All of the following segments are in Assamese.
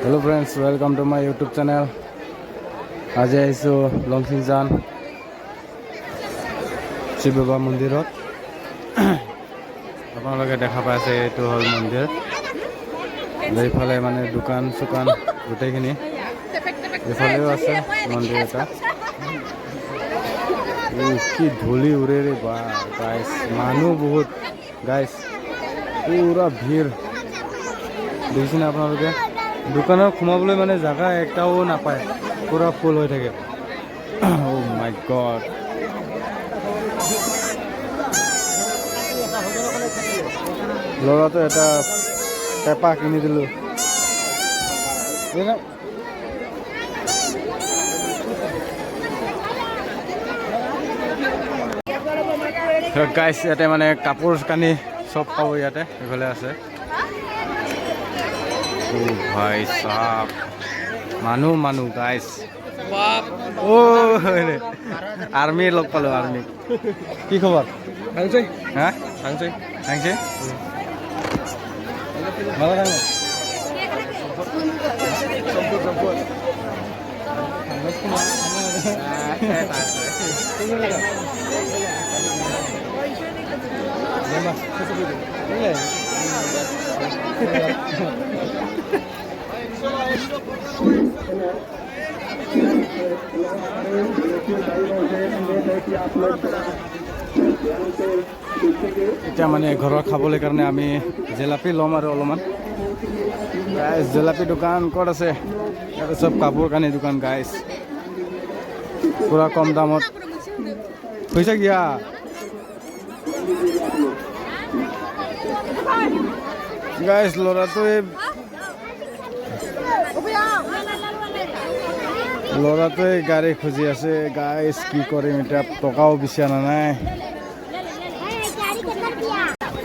Hello friends, welcome to my YouTube channel. আজি আহিছোঁ লংচিংজান শিৱ বাবা মন্দিৰত। আপোনালোকে দেখা পাইছে এইটো হ'ল মন্দিৰ। এইফালে মানে দোকান চোকান গোটেইখিনি, এইফালেও আছে মন্দিৰ এটা। কি ধূলি উৰে ৰে বা গাইছ, মানুহ বহুত গাইছ, পুৰা ভিৰ দেখিছেনে আপোনালোকে। দোকানত সোমাবলৈ মানে জাগা একটাও নাপায়, পুৰা ফুল হৈ থাকে। ও মাই গড, ল'ৰাটো এটা পেপা কিনি দিলোঁ। গাইছ ইয়াতে মানে কাপোৰ কানি চব পাব ইয়াতে, এইফালে আছে। ভাই সাহ, মানুহ গাইছ। আৰ্মি লগ পালোঁ, আৰ্মি। কি খবৰ? হা থাংচে ভালো থাকো। এতিয়া মানে ঘৰৰ খাবলৈ কাৰণে আমি জেলাপি ল'ম আৰু অলপমান। গাইছ জেলাপি দোকান ক'ত আছে? ইয়াতে চব কাপোৰ কানি দোকান গাইছ, পুৰা কম দামত হৈছে গিয়া। গাইছ ল'ৰাটোৱে গাড়ী খুজি আছে গাইছ, কি কৰিম এতিয়া, টকাও বিচৰা নাই।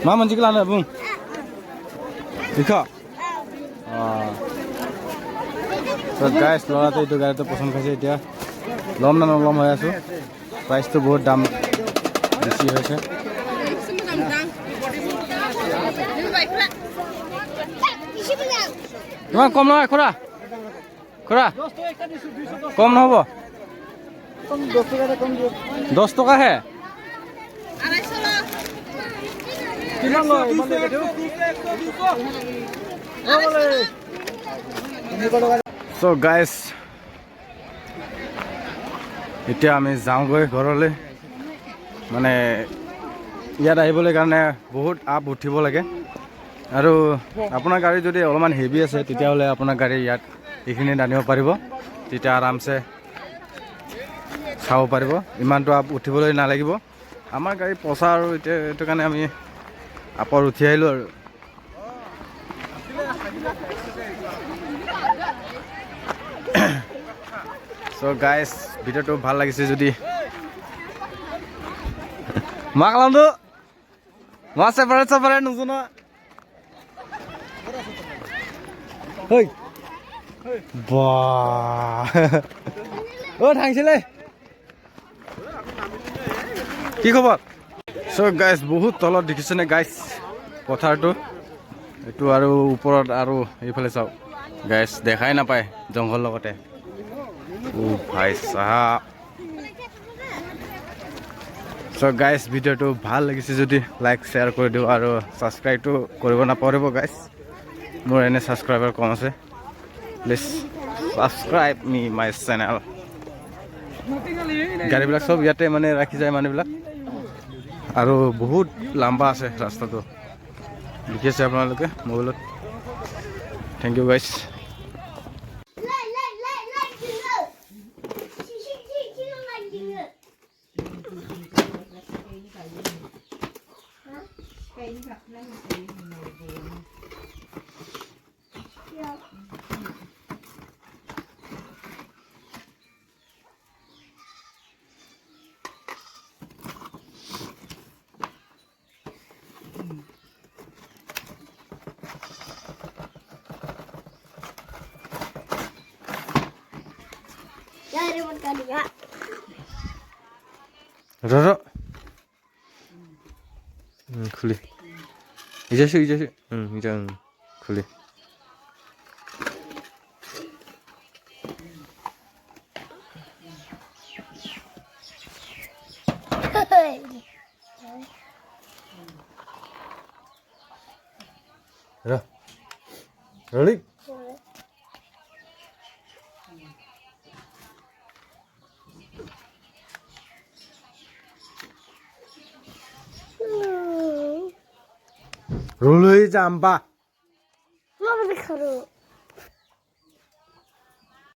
মা মঞ্জিকে লানা বুং দেখা। গাইছ ল'ৰাটোৱে এইটো গাড়ীটো পচন্দ খাইছে। এতিয়া ল'ম না নল'ম হৈ আছোঁ, প্ৰাইচটো বহুত দাম বেছি হৈছে। ইমান কম নহয় খুৰা, কম নহ'ব? 10 টকাহে। চ' গাইছ এতিয়া আমি যাওঁগৈ ঘৰলৈ। মানে ইয়াত আহিবলৈ কাৰণে বহুত আপ উঠিব লাগে, আৰু আপোনাৰ গাড়ী যদি অলপমান হেভি আছে তেতিয়াহ'লে আপোনাৰ গাড়ী ইয়াত এইখিনিত আনিব পাৰিব, তেতিয়া আৰামছে চাব পাৰিব, ইমানটো আপ উঠিবলৈ নালাগিব। আমাৰ গাড়ী পচা আৰু এতিয়া এইটো কাৰণে আমি আপত উঠি আহিলোঁ আৰু। চ' গাইছ ভিডিঅ'টো ভাল লাগিছে যদি मा खालामदो मा सेपारेट नुजोना है बा थांसैलै কি খবৰ? চ' গাইছ বহুত তলত দেখিছেনে গাইছ পথাৰটো, এইটো আৰু ওপৰত আৰু এইফালে চাওক গাইছ, দেখাই নাপায় জংঘল লগতে। ও ভাই সাহ। চ' গাইছ ভিডিঅ'টো ভাল লাগিছে যদি লাইক শ্বেয়াৰ কৰি দিওঁ, আৰু ছাবস্ক্ৰাইবটো কৰিব নাপাহৰিব গাইছ, মোৰ এনে ছাবস্ক্ৰাইবাৰ কম আছে। Please subscribe me my channel. গাড়ীবিলাক চব ইয়াতে মানে ৰাখি যায় মানুহবিলাক, আৰু বহুত লাম্বা আছে ৰাস্তাটো, দেখি আছে আপোনালোকে মোবাইলত। থেংক ইউ গাইছ। Roro खुली इजासे इजा खुली Ready? Roll hয়ে যা আম্বা।